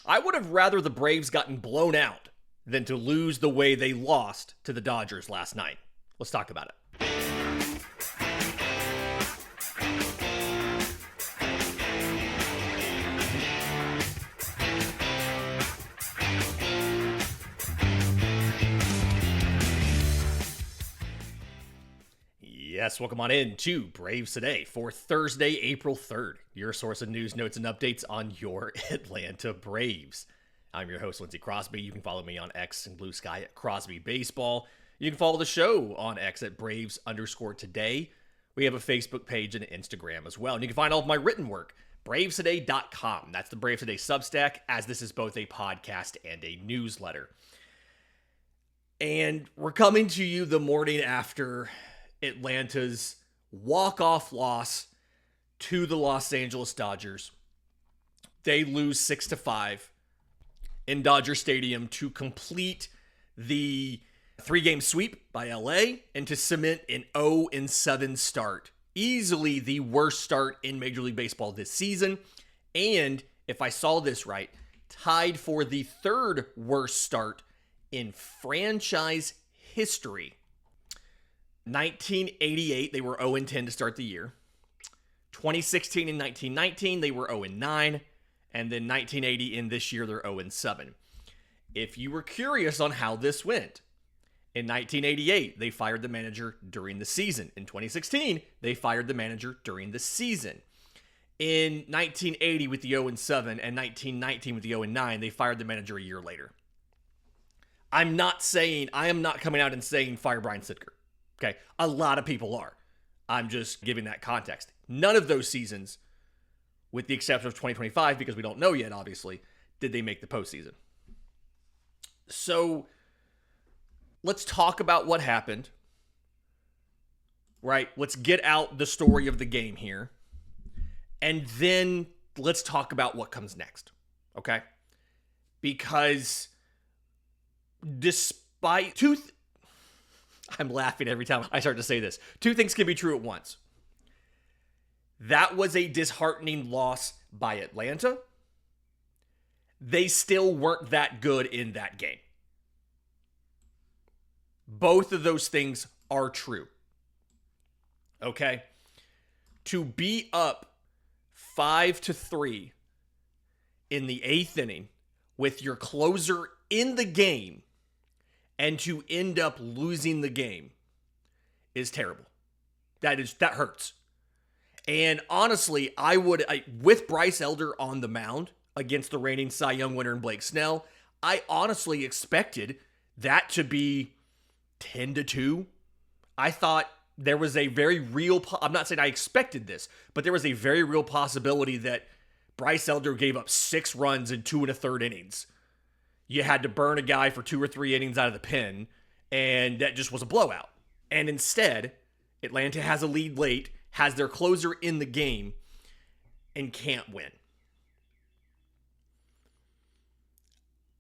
I would have rather the Braves gotten blown out than to lose the way they lost to the Dodgers last night. Let's talk about it. Yes, welcome on in to Braves Today for Thursday, April 3rd. Your source of news, notes, and updates on your Atlanta Braves. I'm your host, Lindsay Crosby. You can follow me on X and Blue Sky at Crosby Baseball. You can follow the show on X at Braves_today. We have a Facebook page and an Instagram as well. And you can find all of my written work, bravestoday.com. That's the Braves Today Substack, as this is both a podcast and a newsletter. And we're coming to you the morning after Atlanta's walk-off loss to the Los Angeles Dodgers. They lose 6-5 in Dodger Stadium to complete the 3-game sweep by LA and to cement an 0-7 start. Easily the worst start in Major League Baseball this season. And if I saw this right, tied for the third worst start in franchise history. 1988, they were 0-10 to start the year. 2016 and 1919, they were 0-9. And then 1980 in this year, they're 0-7. If you were curious on how this went, in 1988, they fired the manager during the season. In 2016, they fired the manager during the season. In 1980 with the 0-7 and 1919 with the 0-9, they fired the manager a year later. I am not coming out and saying fire Brian Sittker. Okay, a lot of people are. I'm just giving that context. None of those seasons, with the exception of 2025, because we don't know yet, obviously, did they make the postseason. So, let's talk about what happened. Right? Let's get out the story of the game here. And then let's talk about what comes next. Okay? Because despite I'm laughing every time I start to say this. Two things can be true at once. That was a disheartening loss by Atlanta. They still weren't that good in that game. Both of those things are true. Okay? To be up 5-3 in the 8th inning with your closer in the game and to end up losing the game is terrible. That hurts. And honestly, with Bryce Elder on the mound against the reigning Cy Young winner in Blake Snell, I honestly expected that to be 10-2. I thought there was a very real, I'm not saying I expected this, but there was a very real possibility that Bryce Elder gave up 6 runs in 2 1/3 innings. You had to burn a guy for 2 or 3 innings out of the pen, and that just was a blowout. And instead, Atlanta has a lead late, has their closer in the game, and can't win.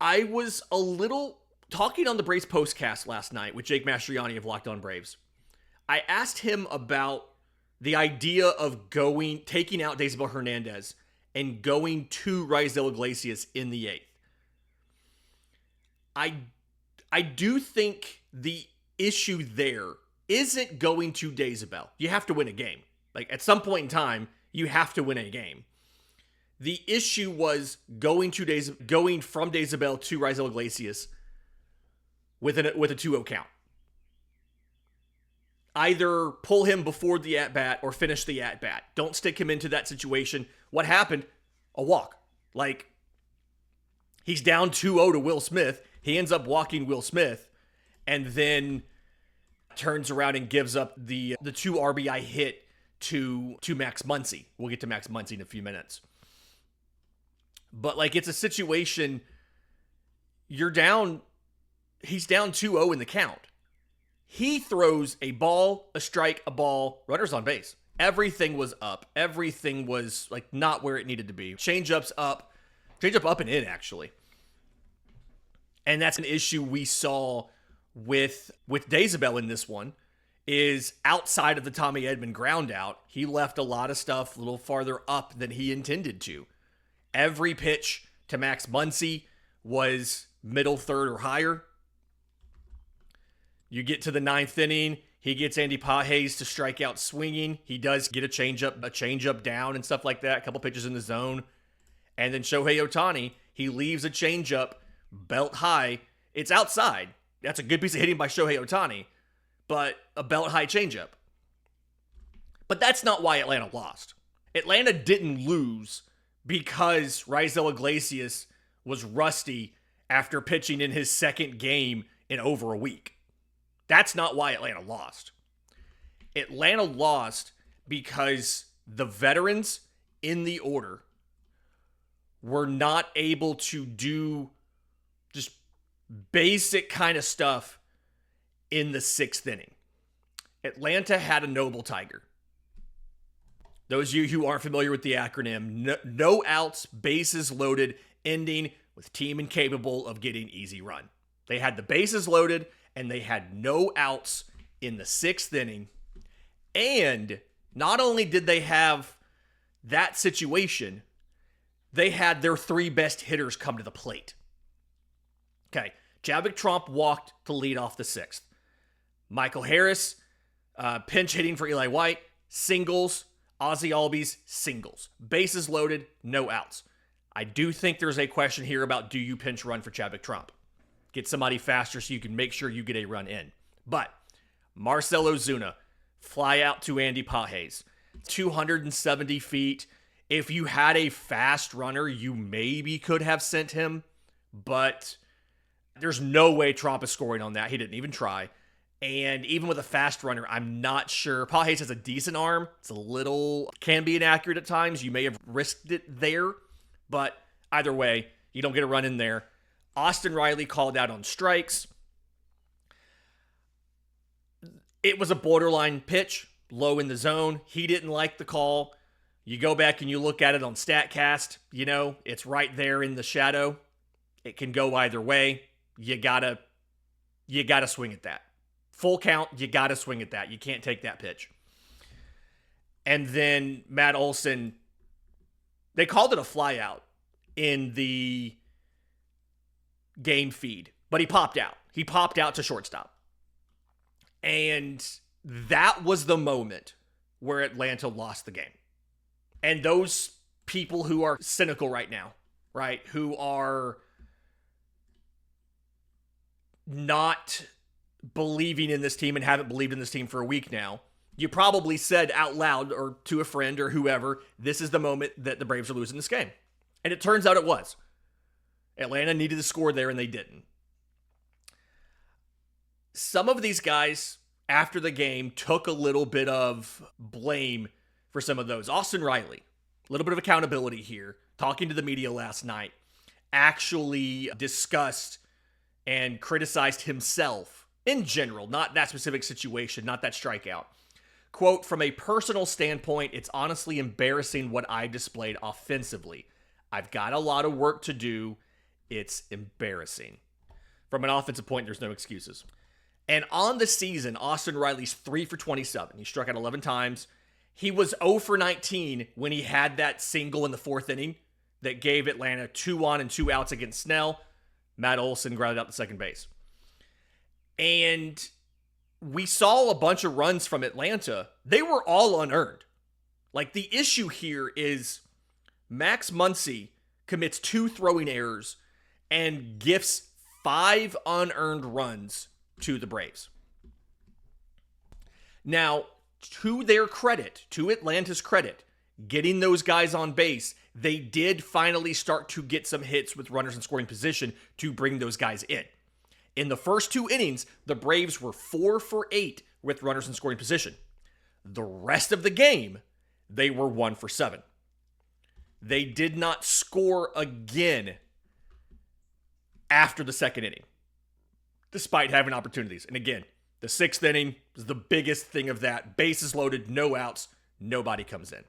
I was a little talking on the Braves postcast last night with Jake Mastriani of Locked On Braves. I asked him about the idea of taking out Daisybel Hernandez and going to Raisel Iglesias in the 8th. I do think the issue there isn't going to Daisybel. You have to win a game. Like, at some point in time, you have to win a game. The issue was going from Daisybel to Raisel Iglesias with a 2-0 count. Either pull him before the at-bat or finish the at-bat. Don't stick him into that situation. What happened? A walk. Like, he's down 2-0 to Will Smith. He ends up walking Will Smith and then turns around and gives up the 2 RBI hit to Max Muncy. We'll get to Max Muncy in a few minutes. But, like, it's a situation, he's down 2-0 in the count. He throws a ball, a strike, a ball, runners on base. Everything was up. Everything was, like, not where it needed to be. Change-up up and in, actually. And that's an issue we saw with Daisybel in this one, is outside of the Tommy Edman ground out, he left a lot of stuff a little farther up than he intended to. Every pitch to Max Muncy was middle third or higher. You get to the ninth inning, he gets Andy Pages to strike out swinging. He does get a changeup down and stuff like that, a couple pitches in the zone. And then Shohei Ohtani, he leaves a changeup belt high. It's outside. That's a good piece of hitting by Shohei Ohtani, but a belt high changeup. But that's not why Atlanta lost. Atlanta didn't lose because Raisel Iglesias was rusty after pitching in his second game in over a week. That's not why Atlanta lost. Atlanta lost because the veterans in the order were not able to do just basic kind of stuff in the sixth inning. Atlanta had a noble tiger. Those of you who aren't familiar with the acronym, no outs, bases loaded, ending with team incapable of getting easy run. They had the bases loaded and they had no outs in the sixth inning. And not only did they have that situation, they had their three best hitters come to the plate. Okay, Chadwick Tromp walked to lead off the sixth. Michael Harris, pinch hitting for Eli White, singles. Ozzie Albies, singles. Bases loaded, no outs. I do think there's a question here about, do you pinch run for Chadwick Tromp? Get somebody faster so you can make sure you get a run in. But Marcell Ozuna, fly out to Andy Pages. 270 feet. If you had a fast runner, you maybe could have sent him, but there's no way Tromp is scoring on that. He didn't even try. And even with a fast runner, I'm not sure. Pages has a decent arm. It's can be inaccurate at times. You may have risked it there. But either way, you don't get a run in there. Austin Riley called out on strikes. It was a borderline pitch, low in the zone. He didn't like the call. You go back and you look at it on StatCast. It's right there in the shadow. It can go either way. You gotta swing at that. Full count, you got to swing at that. You can't take that pitch. And then Matt Olson, they called it a flyout in the game feed, but he popped out. He popped out to shortstop. And that was the moment where Atlanta lost the game. And those people who are cynical right now, right, who are not believing in this team and haven't believed in this team for a week now, you probably said out loud or to a friend or whoever, this is the moment that the Braves are losing this game. And it turns out it was. Atlanta needed to score there and they didn't. Some of these guys after the game took a little bit of blame for some of those. Austin Riley, a little bit of accountability here, talking to the media last night, actually discussed and criticized himself in general, not that specific situation, not that strikeout. Quote, from a personal standpoint, it's honestly embarrassing what I displayed offensively. I've got a lot of work to do. It's embarrassing. From an offensive point, there's no excuses. And on the season, Austin Riley's 3 for 27. He struck out 11 times. He was 0 for 19 when he had that single in the fourth inning that gave Atlanta 2 on and 2 outs against Snell. Matt Olson grounded out to second base. And we saw a bunch of runs from Atlanta. They were all unearned. Like, the issue here is Max Muncy commits 2 throwing errors and gifts 5 unearned runs to the Braves. Now, to their credit, to Atlanta's credit, getting those guys on base, they did finally start to get some hits with runners in scoring position to bring those guys in. In the first 2 innings, the Braves were 4 for 8 with runners in scoring position. The rest of the game, they were 1 for 7. They did not score again after the second inning, despite having opportunities. And again, the 6th inning is the biggest thing of that. Bases loaded, no outs, nobody comes in.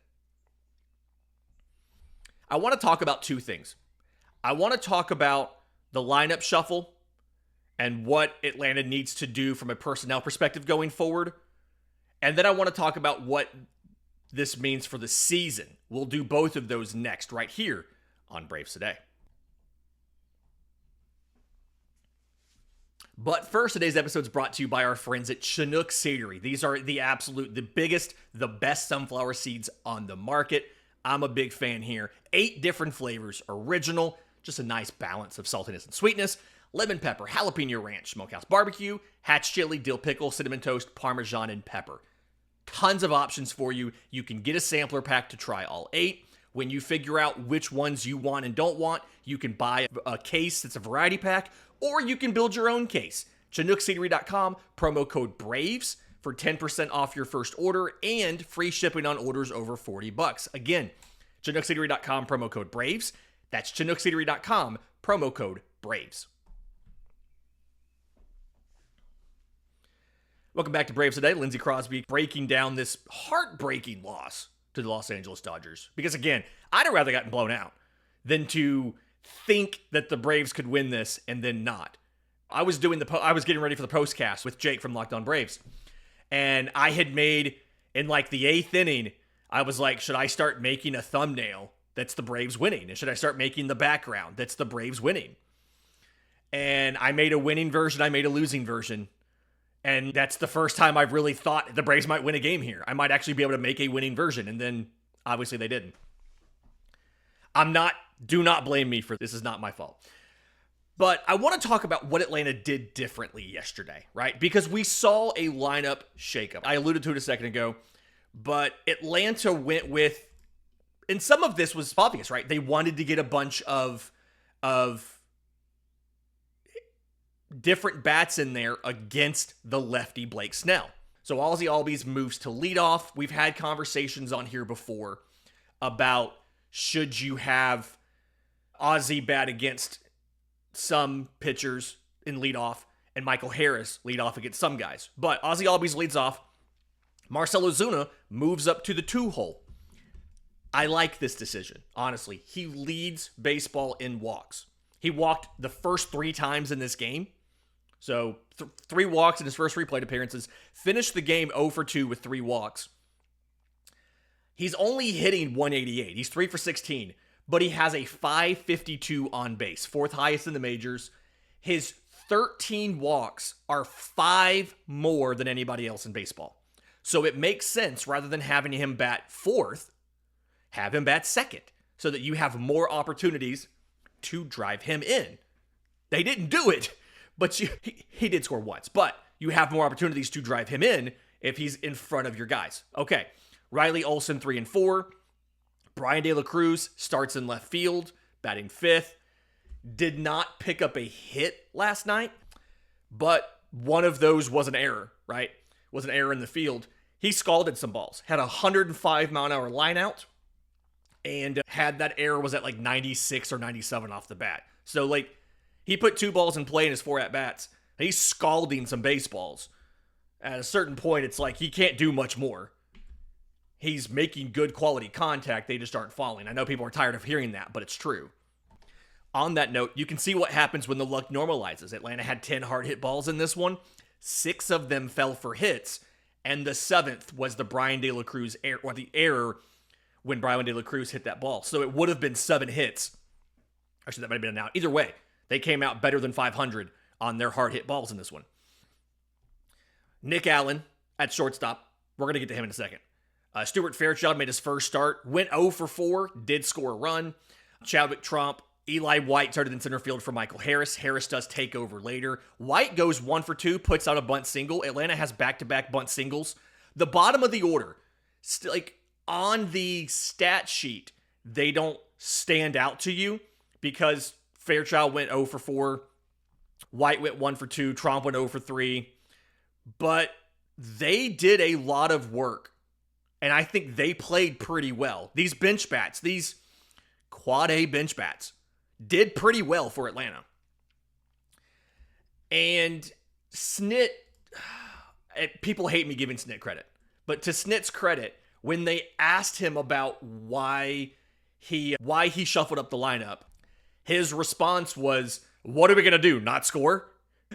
I want to talk about 2 things. I want to talk about the lineup shuffle and what Atlanta needs to do from a personnel perspective going forward. And then I want to talk about what this means for the season. We'll do both of those next, right here on Braves Today. But first, today's episode is brought to you by our friends at Chinook Seedery. These are the biggest, the best sunflower seeds on the market. I'm a big fan here. 8 different flavors, original, just a nice balance of saltiness and sweetness. Lemon pepper, jalapeno ranch, smokehouse barbecue, hatch chili, dill pickle, cinnamon toast, parmesan, and pepper. Tons of options for you. You can get a sampler pack to try all 8. When you figure out which ones you want and don't want, you can buy a case that's a variety pack, or you can build your own case. ChinookSeedery.com, promo code BRAVES for 10% off your first order and free shipping on orders over $40. Again, ChinookSeedery.com, promo code BRAVES. That's ChinookSeedery.com, promo code BRAVES. Welcome back to Braves Today. Lindsay Crosby breaking down this heartbreaking loss to the Los Angeles Dodgers. Because again, I'd have rather gotten blown out than to think that the Braves could win this and then not. I was getting ready for the postcast with Jake from Locked On Braves, and I had made, in like the 8th inning, I was like, should I start making a thumbnail that's the Braves winning? And should I start making the background that's the Braves winning? And I made a winning version, I made a losing version. And that's the first time I've really thought the Braves might win a game here. I might actually be able to make a winning version. And then, obviously, they didn't. Do not blame me for this. Is not my fault. But I want to talk about what Atlanta did differently yesterday, right? Because we saw a lineup shakeup. I alluded to it a second ago. But Atlanta went with, and some of this was obvious, right? They wanted to get a bunch of different bats in there against the lefty Blake Snell. So Ozzie Albies moves to leadoff. We've had conversations on here before about should you have Ozzie bat against some pitchers in leadoff and Michael Harris lead off against some guys. But Ozzie Albies leads off. Marcell Ozuna moves up to the 2 hole. I like this decision, honestly. He leads baseball in walks. He walked the first 3 times in this game. So 3 walks in his first 3 plate appearances. Finished the game 0 for 2 with 3 walks. He's only hitting 188. He's 3 for 16. But he has a 552 on base. 4th highest in the majors. His 13 walks are 5 more than anybody else in baseball. So it makes sense, rather than having him bat 4th, have him bat 2nd. So that you have more opportunities to drive him in. They didn't do it. But he did score once. But you have more opportunities to drive him in if he's in front of your guys. Okay, Riley Olsen 3 and 4. Brian De La Cruz starts in left field, batting 5th. Did not pick up a hit last night, but one of those was an error, right? Was an error in the field. He scalded some balls. Had a 105-mile-an-hour line out, and had that error was at like 96 or 97 off the bat. So like, he put 2 balls in play in his 4 at-bats. He's scalding some baseballs. At a certain point, it's like he can't do much more. He's making good quality contact. They just aren't falling. I know people are tired of hearing that, but it's true. On that note, you can see what happens when the luck normalizes. Atlanta had 10 hard hit balls in this one. 6 of them fell for hits. And the 7th was the Brian De La Cruz error, or the error when Brian De La Cruz hit that ball. So it would have been 7 hits. Actually, that might have been an out. Either way, they came out better than 500 on their hard hit balls in this one. Nick Allen at shortstop. We're going to get to him in a second. Stuart Fairchild made his first start. Went 0 for 4. Did score a run. Chadwick Tromp. Eli White started in center field for Michael Harris. Harris does take over later. White goes 1 for 2. Puts out a bunt single. Atlanta has back-to-back bunt singles. The bottom of the order, like on the stat sheet, they don't stand out to you because Fairchild went 0 for 4. White went 1 for 2. Tromp went 0 for 3. But they did a lot of work. And I think they played pretty well. These bench bats, these quad A bench bats, did pretty well for Atlanta. And Snit, people hate me giving Snit credit. But to Snit's credit, when they asked him about why he shuffled up the lineup, his response was, what are we going to do, not score?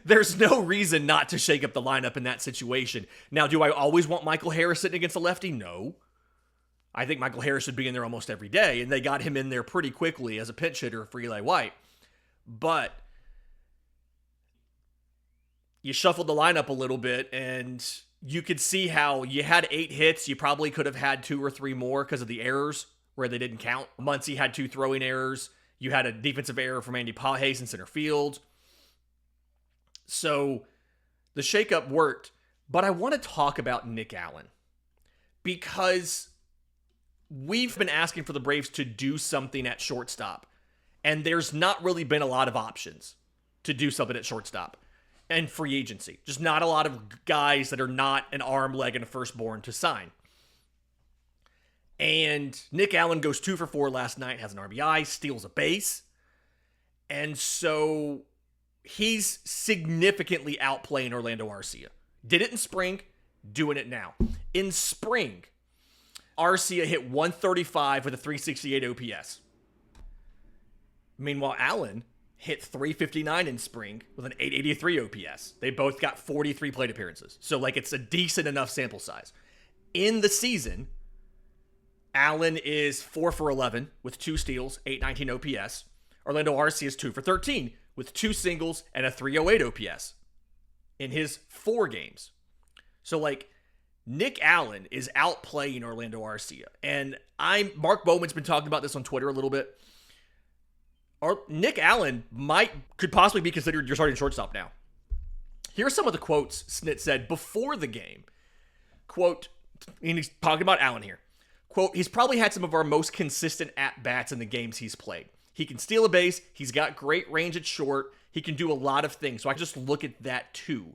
There's no reason not to shake up the lineup in that situation. Now, do I always want Michael Harris sitting against a lefty? No. I think Michael Harris should be in there almost every day, and they got him in there pretty quickly as a pinch hitter for Eli White. But you shuffled the lineup a little bit, and you could see how you had 8 hits. You probably could have had 2 or 3 more because of the errors where they didn't count. Muncy had 2 throwing errors. You had a defensive error from Andy Pages in center field. So the shakeup worked. But I want to talk about Nick Allen because we've been asking for the Braves to do something at shortstop, and there's not really been a lot of options to do something at shortstop and free agency. Just not a lot of guys that are not an arm, leg, and a firstborn to sign. And Nick Allen goes 2 for 4 last night, has an RBI, steals a base. And so he's significantly outplaying Orlando Arcia. Did it in spring, doing it now. In spring, Arcia hit 135 with a 368 OPS. Meanwhile, Allen hit 359 in spring with an 883 OPS. They both got 43 plate appearances. So, it's a decent enough sample size. In the season, Allen is 4 for 11 with 2 steals, 819 OPS. Orlando Arcia is 2 for 13 with 2 singles and a 308 OPS in his 4 games. So, Nick Allen is outplaying Orlando Arcia. And Mark Bowman's been talking about this on Twitter a little bit. Nick Allen could possibly be considered your starting shortstop now. Here's some of the quotes Snit said before the game. Quote, and he's talking about Allen here. Quote, he's probably had some of our most consistent at-bats in the games he's played. He can steal a base. He's got great range at short. He can do a lot of things. So I just look at that too.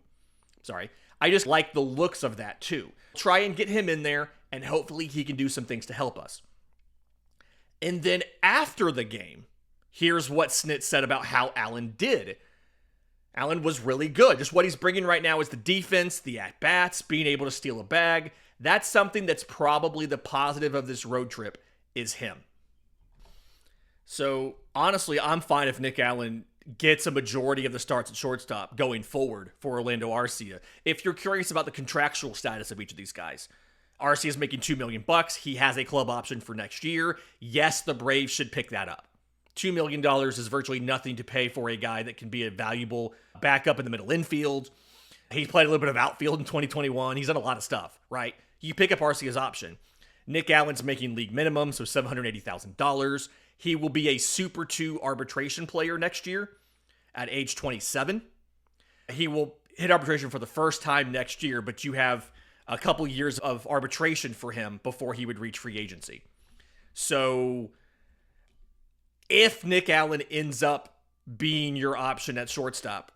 I just like the looks of that too. Try and get him in there, and hopefully he can do some things to help us. And then after the game, here's what Snit said about how Allen did. Allen was really good. Just what he's bringing right now is the defense, the at-bats, being able to steal a bag. That's something that's probably the positive of this road trip is him. So, honestly, I'm fine if Nick Allen gets a majority of the starts at shortstop going forward for Orlando Arcia. If you're curious about the contractual status of each of these guys, Arcia is making $2 million. He has a club option for next year. Yes, the Braves should pick that up. $2 million is virtually nothing to pay for a guy that can be a valuable backup in the middle infield. He's played a little bit of outfield in 2021. He's done a lot of stuff, right? You pick up Arcia's option. Nick Allen's making league minimum, so $780,000. He will be a Super 2 arbitration player next year at age 27. He will hit arbitration for the first time next year, but you have a couple years of arbitration for him before he would reach free agency. So if Nick Allen ends up being your option at shortstop,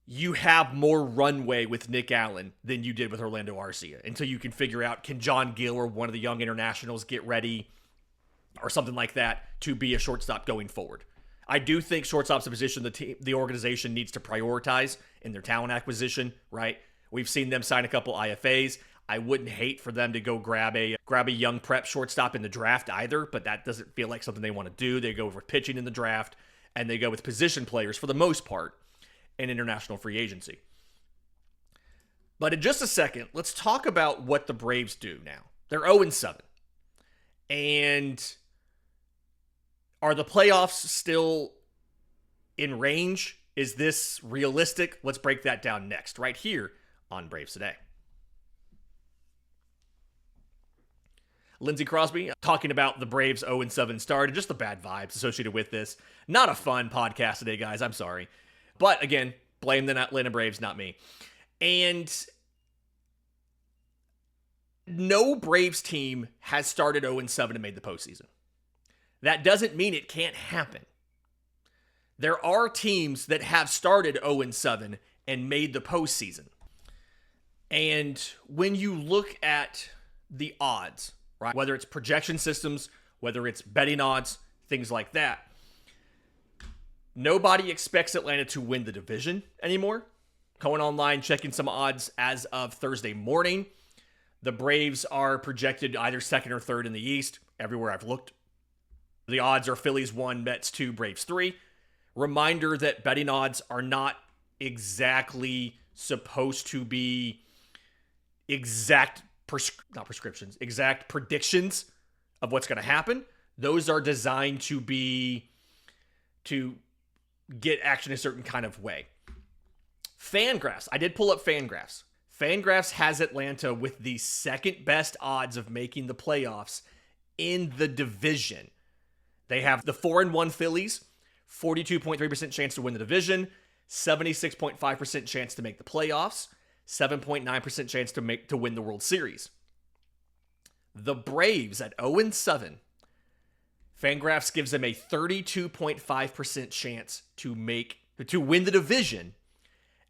you have more runway with Nick Allen than you did with Orlando Arcia until you can figure out, can John Gill or one of the young internationals get ready or something like that to be a shortstop going forward. I do think shortstop's a position the organization needs to prioritize in their talent acquisition, right? We've seen them sign a couple IFAs. I wouldn't hate for them to go grab a young prep shortstop in the draft either, but that doesn't feel like something they want to do. They go with pitching in the draft, and they go with position players for the most part in international free agency. But in just a second, let's talk about what the Braves do now. They're 0-7. And are the playoffs still in range? Is this realistic? Let's break that down next, right here on Braves Today. Lindsay Crosby talking about the Braves 0-7 start and just the bad vibes associated with this. Not a fun podcast today, guys. I'm sorry. But again, blame the Atlanta Braves, not me. And no Braves team has started 0-7 and made the postseason. That doesn't mean it can't happen. There are teams that have started 0-7 and made the postseason. And when you look at the odds, right, whether it's projection systems, whether it's betting odds, things like that, nobody expects Atlanta to win the division anymore. Going online, checking some odds as of Thursday morning. The Braves are projected either second or third in the East, everywhere I've looked. The odds are Phillies 1, Mets 2, Braves 3. Reminder that betting odds are not exactly supposed to be exact predictions of what's going to happen. Those are designed to get action a certain kind of way. Fangraphs. I did pull up Fangraphs. Fangraphs has Atlanta with the second best odds of making the playoffs in the division. They have the 4-1 Phillies, 42.3% chance to win the division, 76.5% chance to make the playoffs, 7.9% chance to win the World Series. The Braves at 0-7. Fangraphs gives them a 32.5% chance to win the division,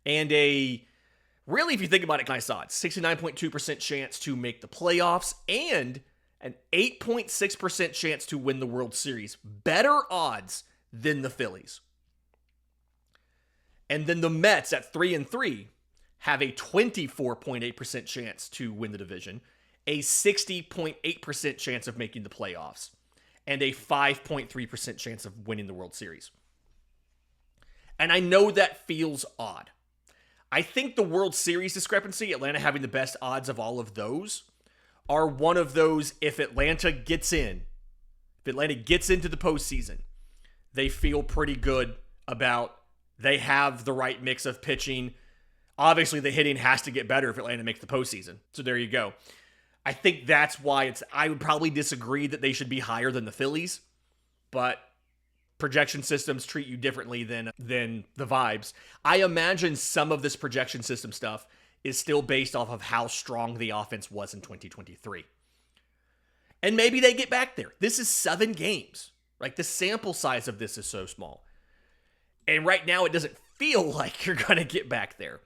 and really, if you think about it, nice odds. 69.2% chance to make the playoffs, and an 8.6% chance to win the World Series. Better odds than the Phillies. And then the Mets at 3-3 have a 24.8% chance to win the division, a 60.8% chance of making the playoffs, and a 5.3% chance of winning the World Series. And I know that feels odd. I think the World Series discrepancy, Atlanta having the best odds of all of those, are one of those, if Atlanta gets into the postseason, they feel pretty good about, they have the right mix of pitching. Obviously, the hitting has to get better if Atlanta makes the postseason. So there you go. I think that's why I would probably disagree that they should be higher than the Phillies, but projection systems treat you differently than the vibes. I imagine some of this projection system stuff is still based off of how strong the offense was in 2023. And maybe they get back there. This is 7 games. Like, the sample size of this is so small. And right now, it doesn't feel like you're going to get back there.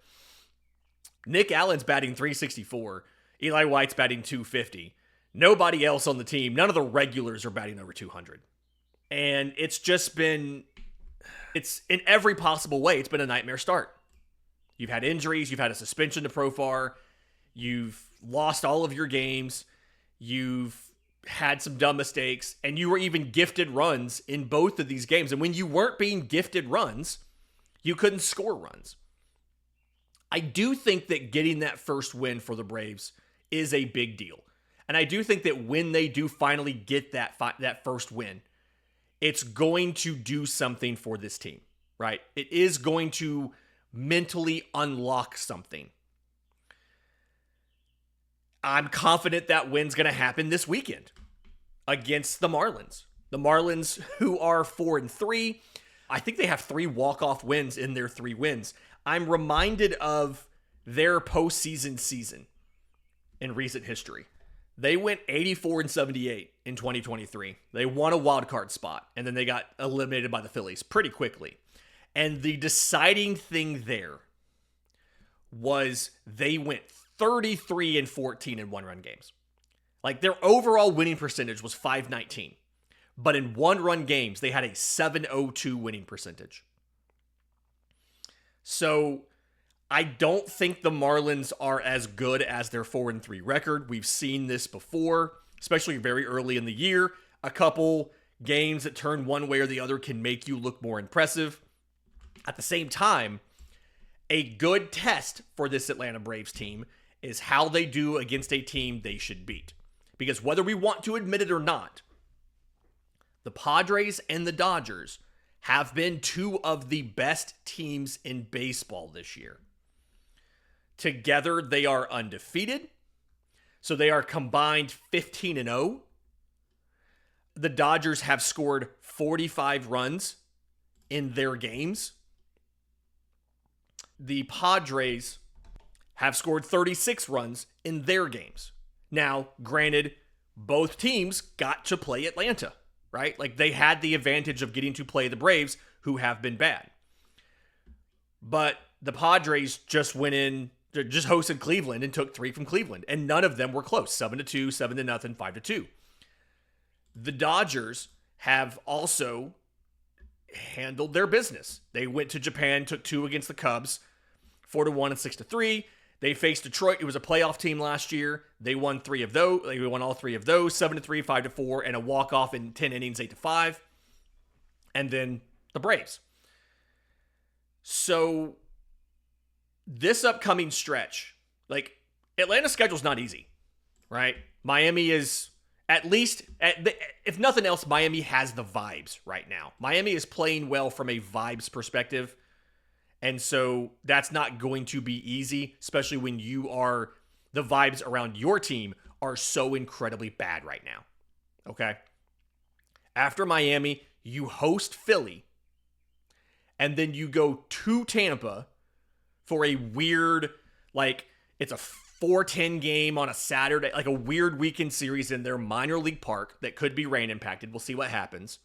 Nick Allen's batting .364. Eli White's batting .250. Nobody else on the team, none of the regulars are batting over 200. And it's just been, it's in every possible way, it's been a nightmare start. You've had injuries, you've had a suspension to Profar, you've lost all of your games, you've had some dumb mistakes, and you were even gifted runs in both of these games. And when you weren't being gifted runs, you couldn't score runs. I do think that getting that first win for the Braves is a big deal. And I do think that when they do finally get that first win, it's going to do something for this team, right? It is going to mentally unlock something. I'm confident that win's going to happen this weekend against the Marlins. The Marlins, who are 4-3, I think they have 3 walk-off wins in their 3 wins. I'm reminded of their postseason season in recent history. They went 84-78 in 2023. They won a wild card spot, and then they got eliminated by the Phillies pretty quickly. And the deciding thing there was they went 33-14 in one-run games. Like, their overall winning percentage was .519. But in one-run games, they had a .702 winning percentage. So I don't think the Marlins are as good as their 4-3 record. We've seen this before, especially very early in the year. A couple games that turn one way or the other can make you look more impressive. At the same time, a good test for this Atlanta Braves team is how they do against a team they should beat. Because whether we want to admit it or not, the Padres and the Dodgers have been 2 of the best teams in baseball this year. Together, they are undefeated. So they are combined 15-0. The Dodgers have scored 45 runs in their games. The Padres have scored 36 runs in their games. Now, granted, both teams got to play Atlanta, right? Like, they had the advantage of getting to play the Braves, who have been bad. But the Padres just went in, just hosted Cleveland and took 3 from Cleveland, and none of them were close. 7-2, 7-0, 5-2. The Dodgers have also handled their business. They went to Japan, took 2 against the Cubs, 4-1 and 6-3. They faced Detroit. It was a playoff team last year. They won 3 of those. They won all 3 of those, 7-3, 5-4, and a walk-off in 10 innings, 8-5. And then the Braves. So this upcoming stretch, like, Atlanta's schedule's not easy, right? Miami is, at least, if nothing else, Miami has the vibes right now. Miami is playing well from a vibes perspective. And so that's not going to be easy, especially when the vibes around your team are so incredibly bad right now. Okay? After Miami, you host Philly, and then you go to Tampa for a weird, it's a 4:10 game on a Saturday, like a weird weekend series in their minor league park that could be rain impacted. We'll see what happens.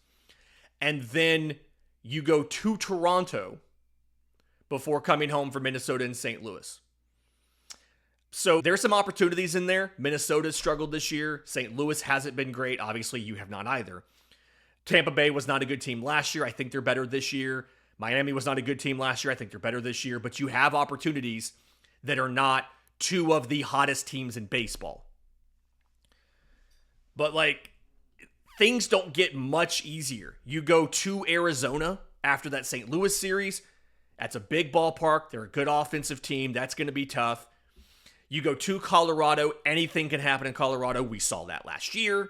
And then you go to Toronto before coming home for Minnesota and St. Louis. So there's some opportunities in there. Minnesota's struggled this year. St. Louis hasn't been great. Obviously, you have not either. Tampa Bay was not a good team last year. I think they're better this year. Miami was not a good team last year. I think they're better this year. But you have opportunities that are not two of the hottest teams in baseball. But things don't get much easier. You go to Arizona after that St. Louis series. That's a big ballpark. They're a good offensive team. That's going to be tough. You go to Colorado. Anything can happen in Colorado. We saw that last year.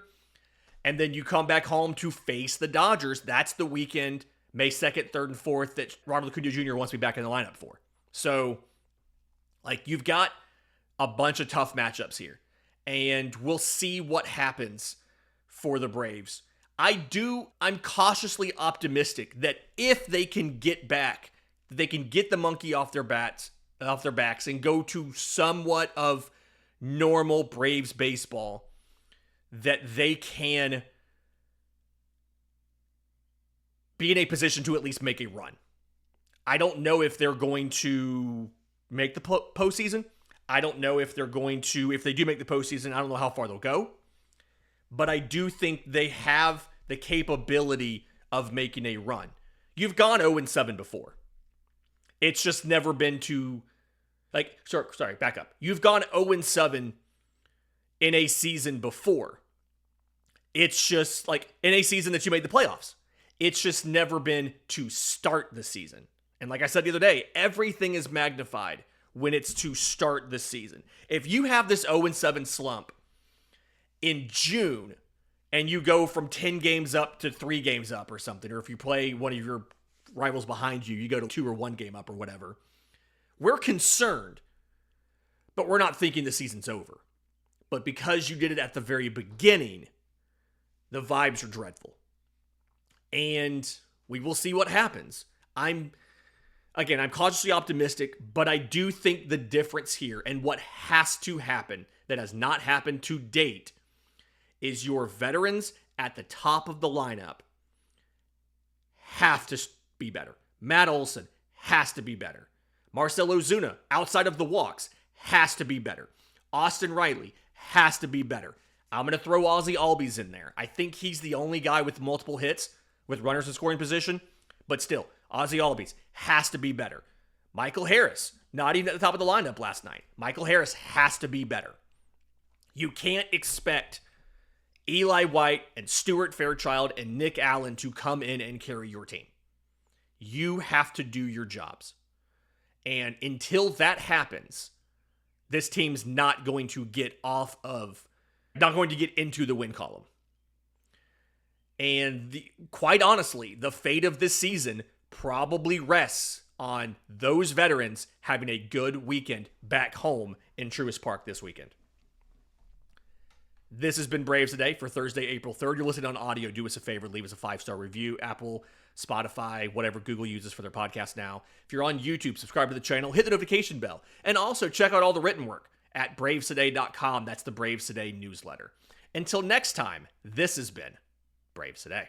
And then you come back home to face the Dodgers. That's the weekend, May 2nd, 3rd, and 4th, that Ronald Acuna Jr. wants to be back in the lineup for. So, you've got a bunch of tough matchups here. And we'll see what happens for the Braves. I'm cautiously optimistic that if they can get back, they can get the monkey off their backs and go to somewhat of normal Braves baseball, that they can be in a position to at least make a run. I don't know if they're going to make the postseason. I don't know if if they do make the postseason, I don't know how far they'll go. But I do think they have the capability of making a run. You've gone 0-7 before. It's just never been to, back up. You've gone 0-7 in a season before. It's just in a season that you made the playoffs. It's just never been to start the season. And like I said the other day, everything is magnified when it's to start the season. If you have this 0-7 slump in June and you go from 10 games up to 3 games up or something, or if you play one of your rivals behind you, you go to 2 or 1 game up or whatever, we're concerned, but we're not thinking the season's over. But because you did it at the very beginning, the vibes are dreadful. And we will see what happens. I'm cautiously optimistic, but I do think the difference here and what has to happen that has not happened to date is your veterans at the top of the lineup have to be better. Matt Olson has to be better. Marcell Ozuna, outside of the walks, has to be better. Austin Riley has to be better. I'm going to throw Ozzy Albies in there. I think he's the only guy with multiple hits with runners in scoring position, but still, Ozzy Albies has to be better. Michael Harris, not even at the top of the lineup last night. Michael Harris has to be better. You can't expect Eli White and Stuart Fairchild and Nick Allen to come in and carry your team. You have to do your jobs. And until that happens, this team's not going to get into the win column. And quite honestly, the fate of this season probably rests on those veterans having a good weekend back home in Truist Park this weekend. This has been Braves Today for Thursday, April 3rd. You're listening on audio. Do us a favor. Leave us a 5-star review. Apple, Spotify, whatever Google uses for their podcast now. If you're on YouTube, subscribe to the channel. Hit the notification bell. And also check out all the written work at bravestoday.com. That's the Braves Today newsletter. Until next time, this has been Braves Today.